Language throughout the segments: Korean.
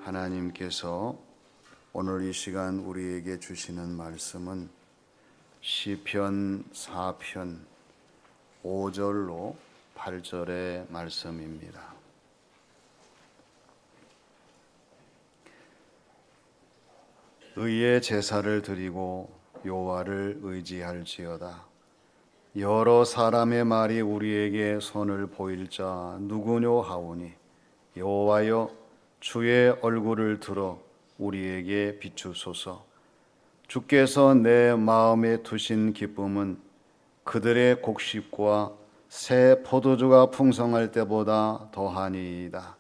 하나님께서 오늘 이 시간 우리에게 주시는 말씀은 시편 4편 5절로 8절의 말씀입니다. 의의 제사를 드리고 여호와를 의지할지어다. 여러 사람의 말이 우리에게 선을 보일 자 누구뇨 하오니 여호와여 주의 얼굴을 들어 우리에게 비추소서. 주께서 내 마음에 두신 기쁨은 그들의 곡식과 새 포도주가 풍성할 때보다 더하니이다.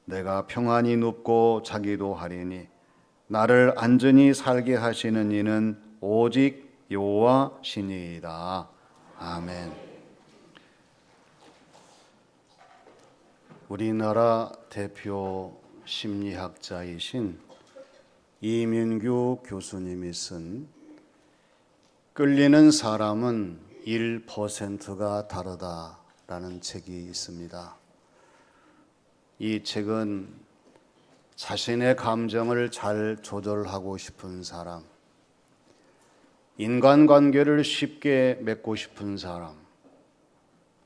내가 평안히 눕고 자기도 하리니 나를 안전히 살게 하시는 이는 오직 여호와시니이다. 아멘. 우리나라 대표 심리학자이신 이민규 교수님이 쓴 끌리는 사람은 1%가 다르다라는 책이 있습니다. 이 책은 자신의 감정을 잘 조절하고 싶은 사람, 인간관계를 쉽게 맺고 싶은 사람,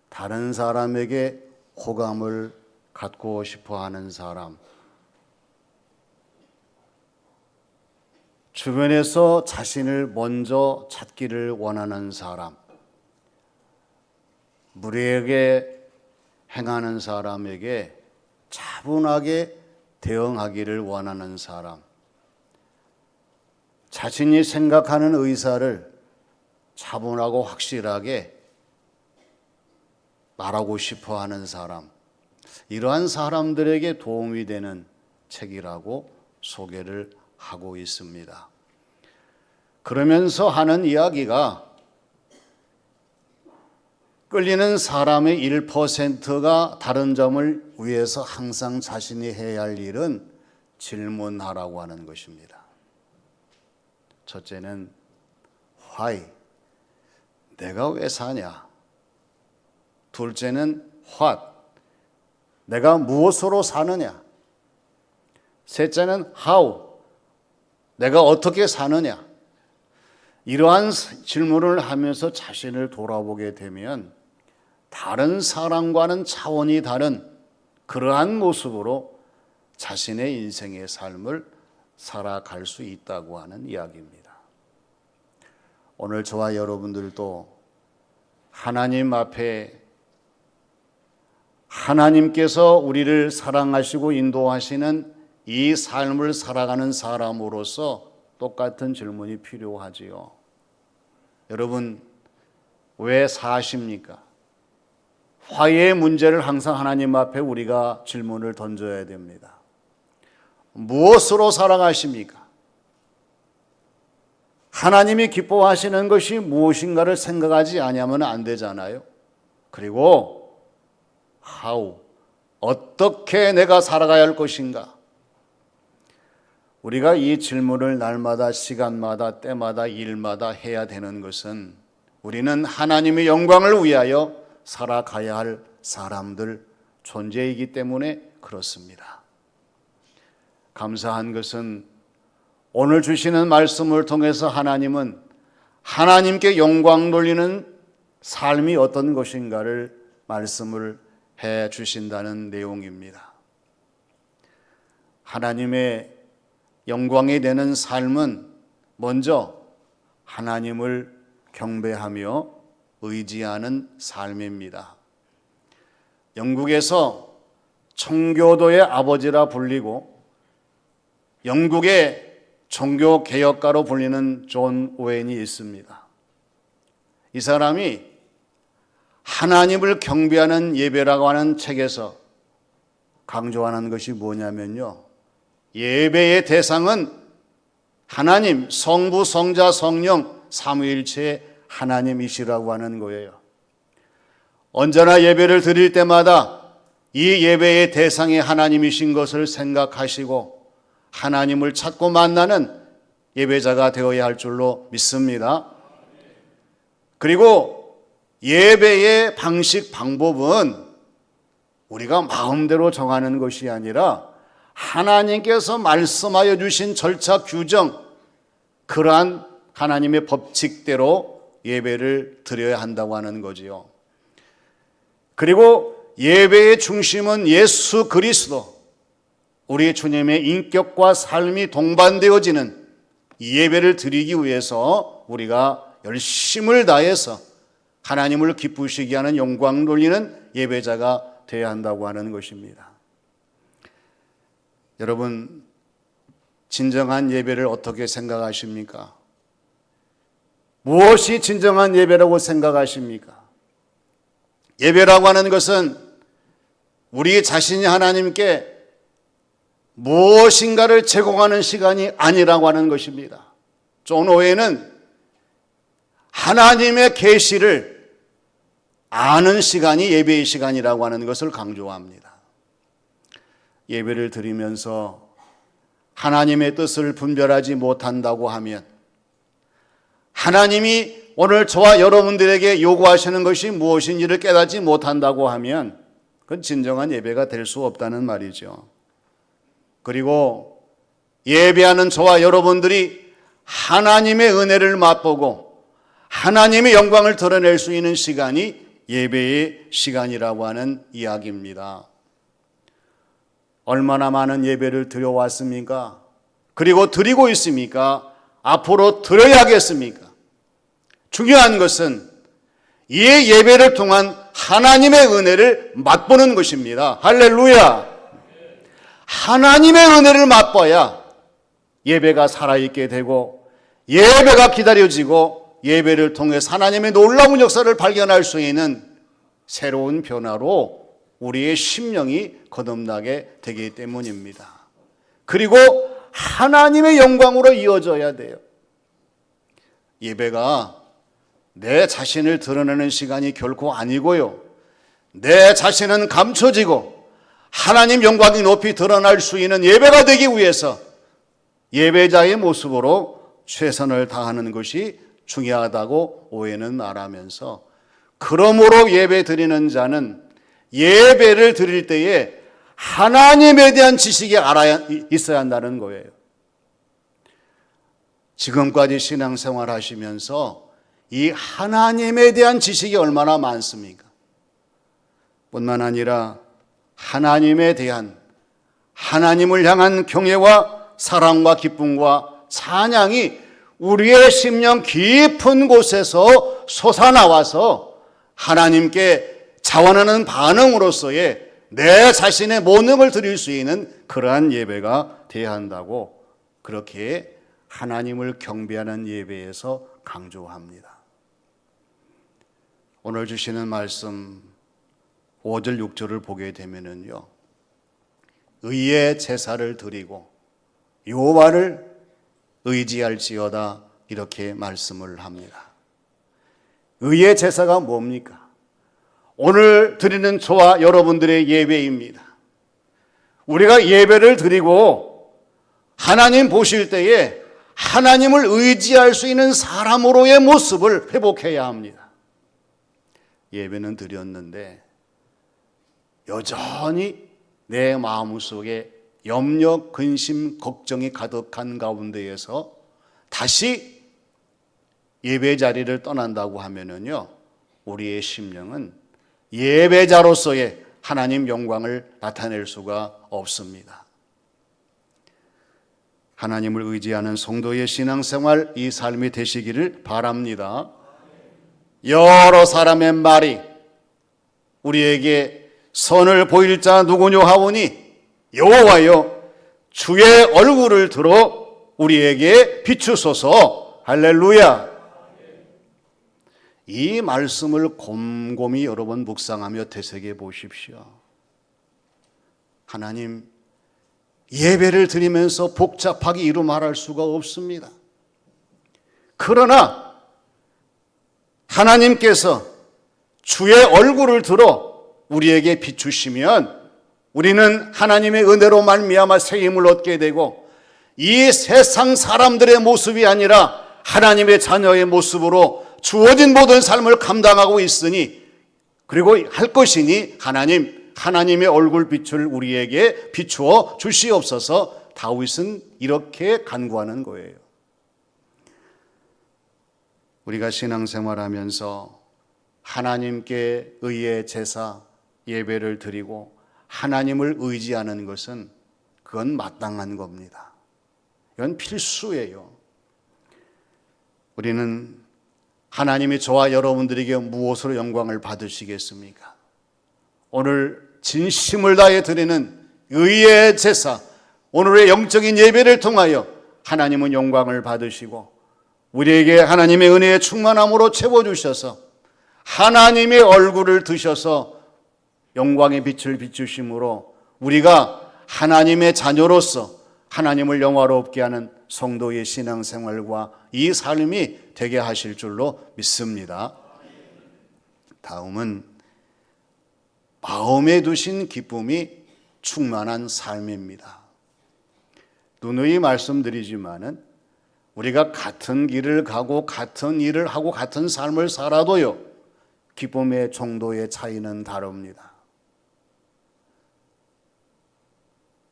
다른 사람에게 호감을 갖고 싶어 하는 사람, 주변에서 자신을 먼저 찾기를 원하는 사람, 무례하게 행하는 사람에게 차분하게 대응하기를 원하는 사람, 자신이 생각하는 의사를 차분하고 확실하게 말하고 싶어 하는 사람, 이러한 사람들에게 도움이 되는 책이라고 소개를 하고 있습니다. 그러면서 하는 이야기가 끌리는 사람의 1%가 다른 점을 위해서 항상 자신이 해야 할 일은 질문하라고 하는 것입니다. 첫째는 why, 내가 왜 사냐? 둘째는 what, 내가 무엇으로 사느냐? 셋째는 how, 내가 어떻게 사느냐? 이러한 질문을 하면서 자신을 돌아보게 되면 다른 사람과는 차원이 다른 그러한 모습으로 자신의 인생의 삶을 살아갈 수 있다고 하는 이야기입니다. 오늘 저와 여러분들도 하나님 앞에 하나님께서 우리를 사랑하시고 인도하시는 이 삶을 살아가는 사람으로서 똑같은 질문이 필요하지요. 여러분, 왜 사십니까? 화해의 문제를 항상 하나님 앞에 우리가 질문을 던져야 됩니다. 무엇으로 살아가십니까? 하나님이 기뻐하시는 것이 무엇인가를 생각하지 않으면 안 되잖아요. 그리고 how, 어떻게 내가 살아가야 할 것인가? 우리가 이 질문을 날마다 시간마다 때마다 일마다 해야 되는 것은 우리는 하나님의 영광을 위하여 살아가야 할 사람들, 존재이기 때문에 그렇습니다. 감사한 것은 오늘 주시는 말씀을 통해서 하나님은 하나님께 영광 돌리는 삶이 어떤 것인가를 말씀을 해 주신다는 내용입니다. 하나님의 영광이 되는 삶은 먼저 하나님을 경배하며 의지하는 삶입니다. 영국에서 청교도의 아버지라 불리고 영국의 종교 개혁가로 불리는 존 오웬이 있습니다. 이 사람이 하나님을 경배하는 예배라고 하는 책에서 강조하는 것이 뭐냐면요, 예배의 대상은 하나님, 성부, 성자, 성령, 삼위일체의 하나님이시라고 하는 거예요. 언제나 예배를 드릴 때마다 이 예배의 대상이 하나님이신 것을 생각하시고 하나님을 찾고 만나는 예배자가 되어야 할 줄로 믿습니다. 그리고 예배의 방식, 방법은 우리가 마음대로 정하는 것이 아니라 하나님께서 말씀하여 주신 절차 규정, 그러한 하나님의 법칙대로 예배를 드려야 한다고 하는 거지요. 그리고 예배의 중심은 예수 그리스도, 우리 주님의 인격과 삶이 동반되어지는 이 예배를 드리기 위해서 우리가 열심을 다해서 하나님을 기쁘시게 하는 영광 돌리는 예배자가 되어야 한다고 하는 것입니다. 여러분, 진정한 예배를 어떻게 생각하십니까? 무엇이 진정한 예배라고 생각하십니까? 예배라고 하는 것은 우리 자신이 하나님께 무엇인가를 제공하는 시간이 아니라고 하는 것입니다. 존 오웨는 하나님의 계시를 아는 시간이 예배의 시간이라고 하는 것을 강조합니다. 예배를 드리면서 하나님의 뜻을 분별하지 못한다고 하면, 하나님이 오늘 저와 여러분들에게 요구하시는 것이 무엇인지를 깨닫지 못한다고 하면 그건 진정한 예배가 될 수 없다는 말이죠. 그리고 예배하는 저와 여러분들이 하나님의 은혜를 맛보고 하나님의 영광을 드러낼 수 있는 시간이 예배의 시간이라고 하는 이야기입니다. 얼마나 많은 예배를 드려왔습니까? 그리고 드리고 있습니까? 앞으로 드려야겠습니까? 중요한 것은 이 예배를 통한 하나님의 은혜를 맛보는 것입니다. 할렐루야! 하나님의 은혜를 맛봐야 예배가 살아있게 되고 예배가 기다려지고 예배를 통해서 하나님의 놀라운 역사를 발견할 수 있는 새로운 변화로 우리의 심령이 거듭나게 되기 때문입니다. 그리고 하나님의 영광으로 이어져야 돼요. 예배가 내 자신을 드러내는 시간이 결코 아니고요, 내 자신은 감춰지고 하나님 영광이 높이 드러날 수 있는 예배가 되기 위해서 예배자의 모습으로 최선을 다하는 것이 중요하다고 오해는 말하면서, 그러므로 예배 드리는 자는 예배를 드릴 때에 하나님에 대한 지식이 있어야 한다는 거예요. 지금까지 신앙생활 하시면서 이 하나님에 대한 지식이 얼마나 많습니까? 뿐만 아니라 하나님에 대한, 하나님을 향한 경외와 사랑과 기쁨과 찬양이 우리의 심령 깊은 곳에서 솟아나와서 하나님께 자원하는 반응으로서의 내 자신의 모능을 드릴 수 있는 그러한 예배가 되어야 한다고, 그렇게 하나님을 경배하는 예배에서 강조합니다. 오늘 주시는 말씀 5절 6절을 보게 되면은요, 의의 제사를 드리고 여호와를 의지할지어다, 이렇게 말씀을 합니다. 의의 제사가 뭡니까? 오늘 드리는 저와 여러분들의 예배입니다. 우리가 예배를 드리고 하나님 보실 때에 하나님을 의지할 수 있는 사람으로의 모습을 회복해야 합니다. 예배는 드렸는데 여전히 내 마음속에 염려, 근심, 걱정이 가득한 가운데에서 다시 예배 자리를 떠난다고 하면은요, 우리의 심령은 예배자로서의 하나님 영광을 나타낼 수가 없습니다. 하나님을 의지하는 성도의 신앙생활, 이 삶이 되시기를 바랍니다. 여러 사람의 말이 우리에게 선을 보일 자 누구뇨 하오니 여호와여 주의 얼굴을 들어 우리에게 비추소서. 할렐루야. 이 말씀을 곰곰이 여러분 묵상하며 되새겨 보십시오. 하나님, 예배를 드리면서 복잡하게 이루 말할 수가 없습니다. 그러나 하나님께서 주의 얼굴을 들어 우리에게 비추시면 우리는 하나님의 은혜로 말미암아 새 힘을 얻게 되고, 이 세상 사람들의 모습이 아니라 하나님의 자녀의 모습으로 주어진 모든 삶을 감당하고 있으니, 그리고 할 것이니 하나님 하나님의 얼굴 빛을 우리에게 비추어 주시옵소서. 다윗은 이렇게 간구하는 거예요. 우리가 신앙생활하면서 하나님께 의의 제사, 예배를 드리고 하나님을 의지하는 것은 그건 마땅한 겁니다. 이건 필수예요. 우리는 하나님이 저와 여러분들에게 무엇으로 영광을 받으시겠습니까? 오늘 진심을 다해 드리는 의의 제사, 오늘의 영적인 예배를 통하여 하나님은 영광을 받으시고 우리에게 하나님의 은혜의 충만함으로 채워주셔서 하나님의 얼굴을 드셔서 영광의 빛을 비추심으로 우리가 하나님의 자녀로서 하나님을 영화롭게 하는 성도의 신앙생활과 이 삶이 되게 하실 줄로 믿습니다. 다음은 마음에 두신 기쁨이 충만한 삶입니다. 누누이 말씀드리지만은 우리가 같은 길을 가고 같은 일을 하고 같은 삶을 살아도요, 기쁨의 정도의 차이는 다릅니다.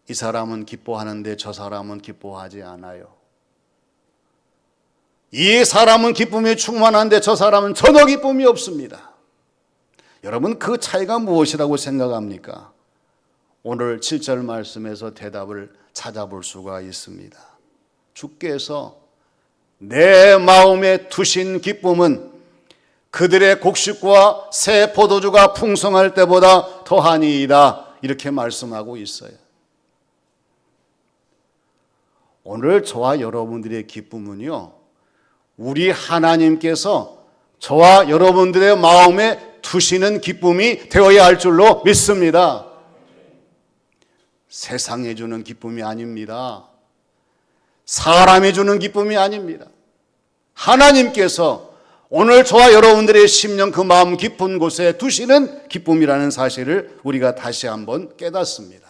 이 사람은 기뻐하는데 저 사람은 기뻐하지 않아요. 이 사람은 기쁨이 충만한데 저 사람은 전혀 기쁨이 없습니다. 여러분, 그 차이가 무엇이라고 생각합니까? 오늘 7절 말씀에서 대답을 찾아볼 수가 있습니다. 주께서 내 마음에 두신 기쁨은 그들의 곡식과 새 포도주가 풍성할 때보다 더하니이다. 이렇게 말씀하고 있어요. 오늘 저와 여러분들의 기쁨은요, 우리 하나님께서 저와 여러분들의 마음에 두시는 기쁨이 되어야 할 줄로 믿습니다. 세상에 주는 기쁨이 아닙니다. 사람이 주는 기쁨이 아닙니다. 하나님께서 오늘 저와 여러분들의 심령 그 마음 깊은 곳에 두시는 기쁨이라는 사실을 우리가 다시 한번 깨닫습니다.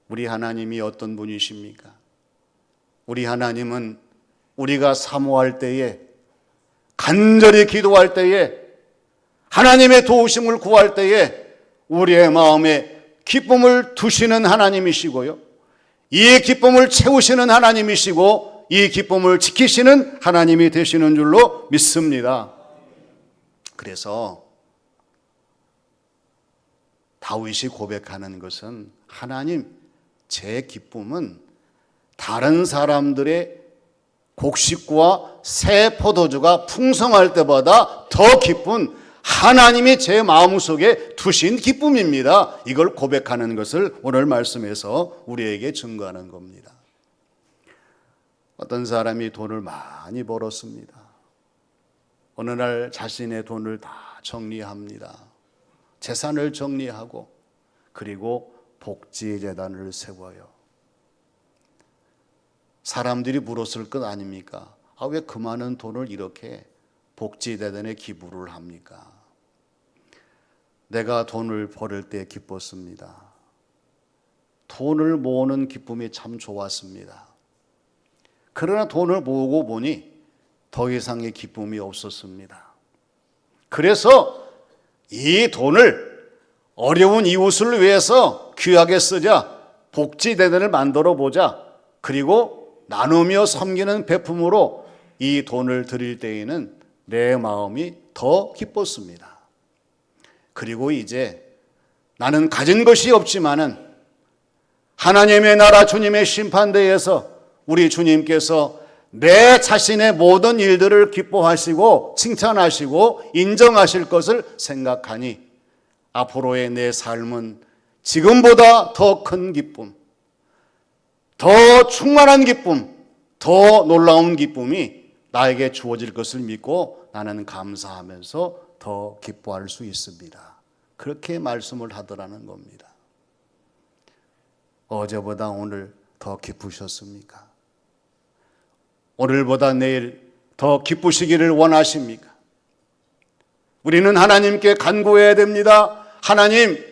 우리 하나님이 어떤 분이십니까? 우리 하나님은 우리가 사모할 때에, 간절히 기도할 때에, 하나님의 도우심을 구할 때에 우리의 마음에 기쁨을 두시는 하나님이시고요, 이 기쁨을 채우시는 하나님이시고 이 기쁨을 지키시는 하나님이 되시는 줄로 믿습니다. 그래서 다윗이 고백하는 것은, 하나님, 제 기쁨은 다른 사람들의 곡식과 새 포도주가 풍성할 때보다 더 기쁜 하나님이 제 마음속에 두신 기쁨입니다. 이걸 고백하는 것을 오늘 말씀에서 우리에게 증거하는 겁니다. 어떤 사람이 돈을 많이 벌었습니다. 어느 날 자신의 돈을 다 정리합니다. 재산을 정리하고 그리고 복지재단을 세워요. 사람들이 물었을 것 아닙니까? 왜 그 많은 돈을 이렇게 복지재단에 기부를 합니까? 내가 돈을 벌을 때 기뻤습니다. 돈을 모으는 기쁨이 참 좋았습니다. 그러나 돈을 모으고 보니 더 이상의 기쁨이 없었습니다. 그래서 이 돈을 어려운 이웃을 위해서 귀하게 쓰자, 복지재단을 만들어 보자, 그리고 나누며 섬기는 베품으로 이 돈을 드릴 때에는 내 마음이 더 기뻤습니다. 그리고 이제 나는 가진 것이 없지만은 하나님의 나라 주님의 심판대에서 우리 주님께서 내 자신의 모든 일들을 기뻐하시고 칭찬하시고 인정하실 것을 생각하니 앞으로의 내 삶은 지금보다 더 큰 기쁨, 더 충만한 기쁨, 더 놀라운 기쁨이 나에게 주어질 것을 믿고 나는 감사하면서 더 기뻐할 수 있습니다. 그렇게 말씀을 하더라는 겁니다. 어제보다 오늘 더 기쁘셨습니까? 오늘보다 내일 더 기쁘시기를 원하십니까? 우리는 하나님께 간구해야 됩니다. 하나님,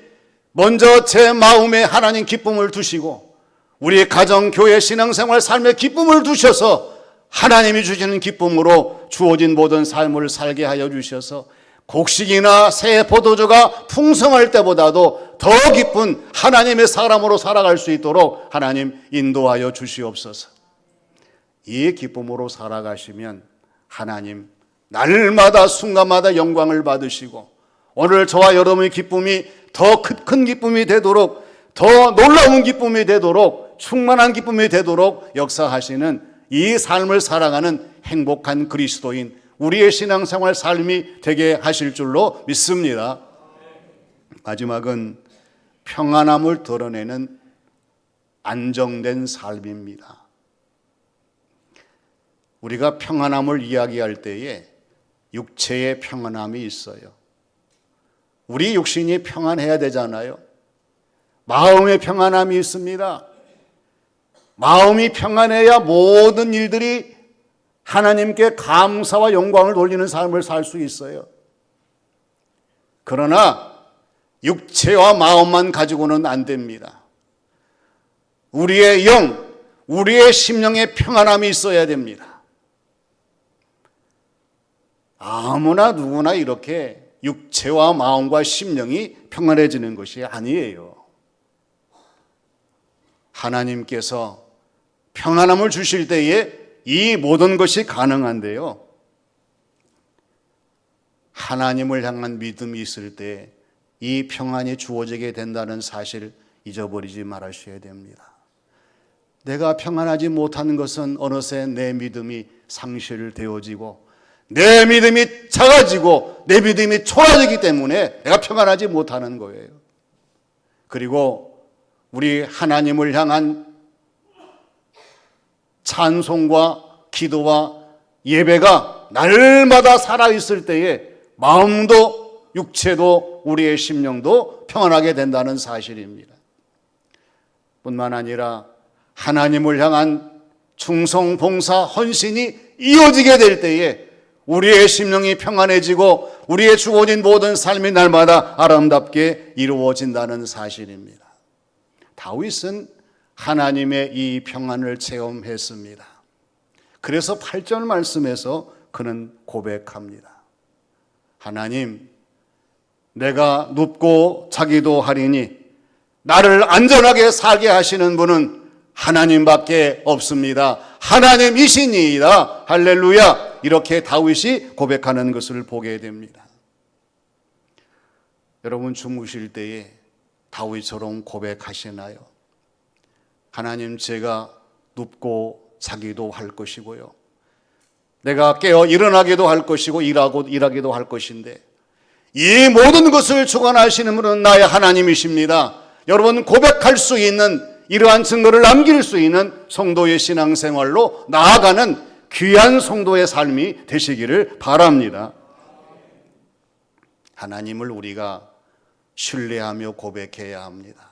먼저 제 마음에 하나님 기쁨을 두시고 우리 가정, 교회, 신앙생활, 삶에 기쁨을 두셔서 하나님이 주시는 기쁨으로 주어진 모든 삶을 살게 하여 주셔서 곡식이나 새 포도주가 풍성할 때보다도 더 기쁜 하나님의 사람으로 살아갈 수 있도록 하나님 인도하여 주시옵소서. 이 기쁨으로 살아가시면 하나님 날마다 순간마다 영광을 받으시고 오늘 저와 여러분의 기쁨이 더 큰 기쁨이 되도록, 더 놀라운 기쁨이 되도록, 충만한 기쁨이 되도록 역사하시는 이 삶을 살아가는 행복한 그리스도인, 우리의 신앙생활 삶이 되게 하실 줄로 믿습니다. 마지막은 평안함을 드러내는 안정된 삶입니다. 우리가 평안함을 이야기할 때에 육체의 평안함이 있어요. 우리 육신이 평안해야 되잖아요. 마음의 평안함이 있습니다. 마음이 평안해야 모든 일들이 하나님께 감사와 영광을 돌리는 삶을 살 수 있어요. 그러나 육체와 마음만 가지고는 안 됩니다. 우리의 영, 우리의 심령의 평안함이 있어야 됩니다. 아무나 누구나 이렇게 육체와 마음과 심령이 평안해지는 것이 아니에요. 하나님께서 평안함을 주실 때에 이 모든 것이 가능한데요. 하나님을 향한 믿음이 있을 때 이 평안이 주어지게 된다는 사실을 잊어버리지 말으셔야 됩니다. 내가 평안하지 못하는 것은 어느새 내 믿음이 상실되어지고 내 믿음이 작아지고 내 믿음이 초라지기 때문에 내가 평안하지 못하는 거예요. 그리고 우리 하나님을 향한 찬송과 기도와 예배가 날마다 살아있을 때에 마음도 육체도 우리의 심령도 평안하게 된다는 사실입니다. 뿐만 아니라 하나님을 향한 충성, 봉사, 헌신이 이어지게 될 때에 우리의 심령이 평안해지고 우리의 주어진 모든 삶이 날마다 아름답게 이루어진다는 사실입니다. 다윗은 하나님의 이 평안을 체험했습니다. 그래서 8절 말씀에서 그는 고백합니다. 하나님, 내가 눕고 자기도 하리니 나를 안전하게 살게 하시는 분은 하나님밖에 없습니다. 하나님이시니이다. 할렐루야. 이렇게 다윗이 고백하는 것을 보게 됩니다. 여러분 주무실 때에 다윗처럼 고백하시나요? 하나님, 제가 눕고 자기도 할 것이고요. 내가 깨어 일어나기도 할 것이고 일하기도 할 것인데 이 모든 것을 주관하시는 분은 나의 하나님이십니다. 여러분 고백할 수 있는 이러한 증거를 남길 수 있는 성도의 신앙생활로 나아가는 귀한 성도의 삶이 되시기를 바랍니다. 하나님을 우리가 신뢰하며 고백해야 합니다.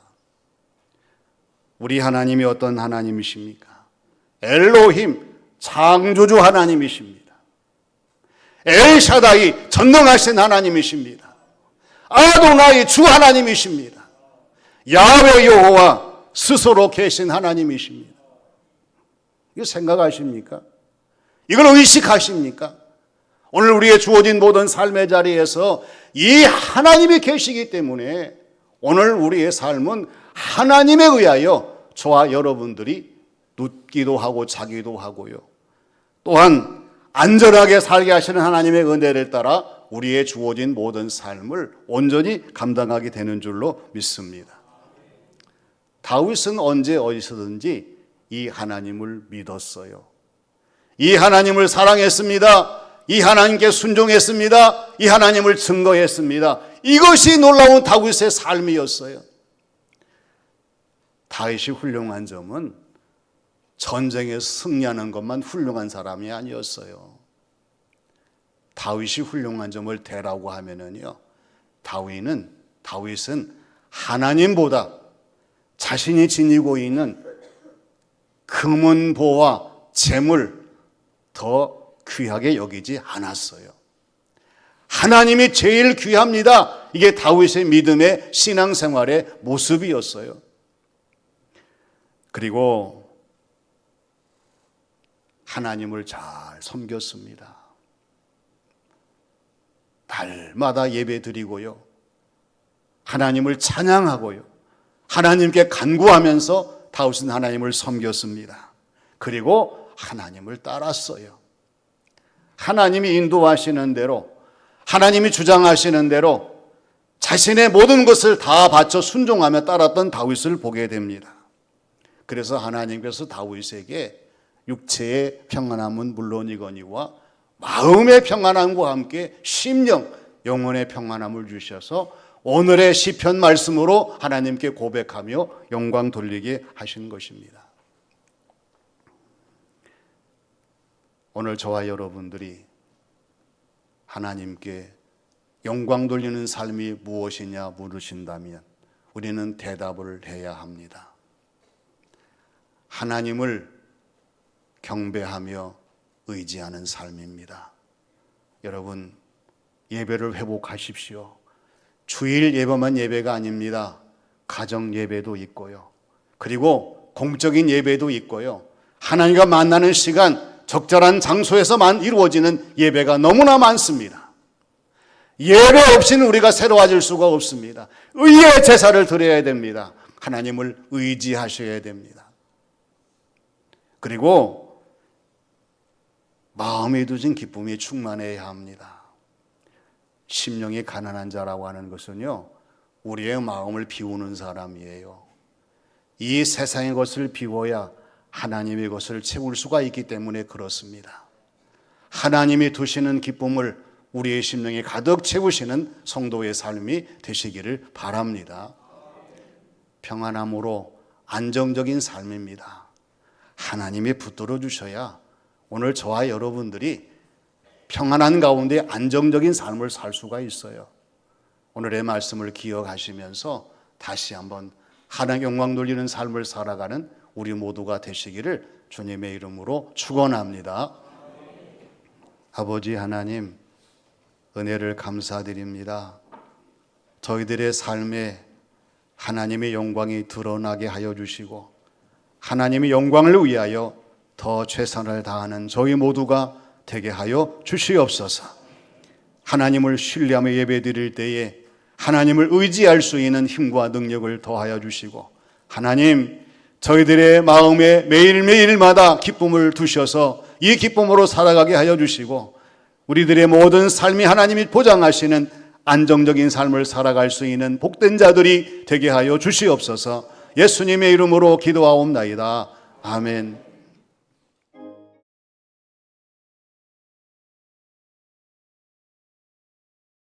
우리 하나님이 어떤 하나님이십니까? 엘로힘, 창조주 하나님이십니다. 엘샤다이, 전능하신 하나님이십니다. 아도나이, 주 하나님이십니다. 야훼 여호와, 스스로 계신 하나님이십니다. 이거 생각하십니까? 이걸 의식하십니까? 오늘 우리의 주어진 모든 삶의 자리에서 이 하나님이 계시기 때문에 오늘 우리의 삶은 하나님에 의하여 저와 여러분들이 눕기도 하고 자기도 하고요. 또한 안전하게 살게 하시는 하나님의 은혜를 따라 우리의 주어진 모든 삶을 온전히 감당하게 되는 줄로 믿습니다. 다윗은 언제 어디서든지 이 하나님을 믿었어요. 이 하나님을 사랑했습니다. 이 하나님께 순종했습니다. 이 하나님을 증거했습니다. 이것이 놀라운 다윗의 삶이었어요. 다윗이 훌륭한 점은 전쟁에 승리하는 것만 훌륭한 사람이 아니었어요. 다윗이 훌륭한 점을 대라고 하면은요, 다윗은 하나님보다 자신이 지니고 있는 금은보와 재물 더 귀하게 여기지 않았어요. 하나님이 제일 귀합니다. 이게 다윗의 믿음의 신앙생활의 모습이었어요. 그리고 하나님을 잘 섬겼습니다. 날마다 예배 드리고요. 하나님을 찬양하고요. 하나님께 간구하면서 다윗은 하나님을 섬겼습니다. 그리고 하나님을 따랐어요. 하나님이 인도하시는 대로, 하나님이 주장하시는 대로 자신의 모든 것을 다 바쳐 순종하며 따랐던 다윗을 보게 됩니다. 그래서 하나님께서 다윗에게 육체의 평안함은 물론이거니와 마음의 평안함과 함께 심령, 영혼의 평안함을 주셔서 오늘의 시편 말씀으로 하나님께 고백하며 영광 돌리게 하신 것입니다. 오늘 저와 여러분들이 하나님께 영광 돌리는 삶이 무엇이냐 물으신다면 우리는 대답을 해야 합니다. 하나님을 경배하며 의지하는 삶입니다. 여러분, 예배를 회복하십시오. 주일 예배만 예배가 아닙니다. 가정 예배도 있고요. 그리고 공적인 예배도 있고요. 하나님과 만나는 시간, 적절한 장소에서만 이루어지는 예배가 너무나 많습니다. 예배 없이는 우리가 새로워질 수가 없습니다. 의의 제사를 드려야 됩니다. 하나님을 의지하셔야 됩니다. 그리고 마음에 두신 기쁨이 충만해야 합니다. 심령이 가난한 자라고 하는 것은요, 우리의 마음을 비우는 사람이에요. 이 세상의 것을 비워야 하나님의 것을 채울 수가 있기 때문에 그렇습니다. 하나님이 두시는 기쁨을 우리의 심령에 가득 채우시는 성도의 삶이 되시기를 바랍니다. 평안함으로 안정적인 삶입니다. 하나님이 붙들어 주셔야 오늘 저와 여러분들이 평안한 가운데 안정적인 삶을 살 수가 있어요. 오늘의 말씀을 기억하시면서 다시 한번 하나님 영광 돌리는 삶을 살아가는 우리 모두가 되시기를 주님의 이름으로 축원합니다. 아버지 하나님, 은혜를 감사드립니다. 저희들의 삶에 하나님의 영광이 드러나게 하여 주시고 하나님의 영광을 위하여 더 최선을 다하는 저희 모두가 되게 하여 주시옵소서. 하나님을 신뢰하며 예배드릴 때에 하나님을 의지할 수 있는 힘과 능력을 더하여 주시고 하나님, 저희들의 마음에 매일매일마다 기쁨을 두셔서 이 기쁨으로 살아가게 하여 주시고 우리들의 모든 삶이 하나님이 보장하시는 안정적인 삶을 살아갈 수 있는 복된 자들이 되게 하여 주시옵소서. 예수님의 이름으로 기도하옵나이다. 아멘.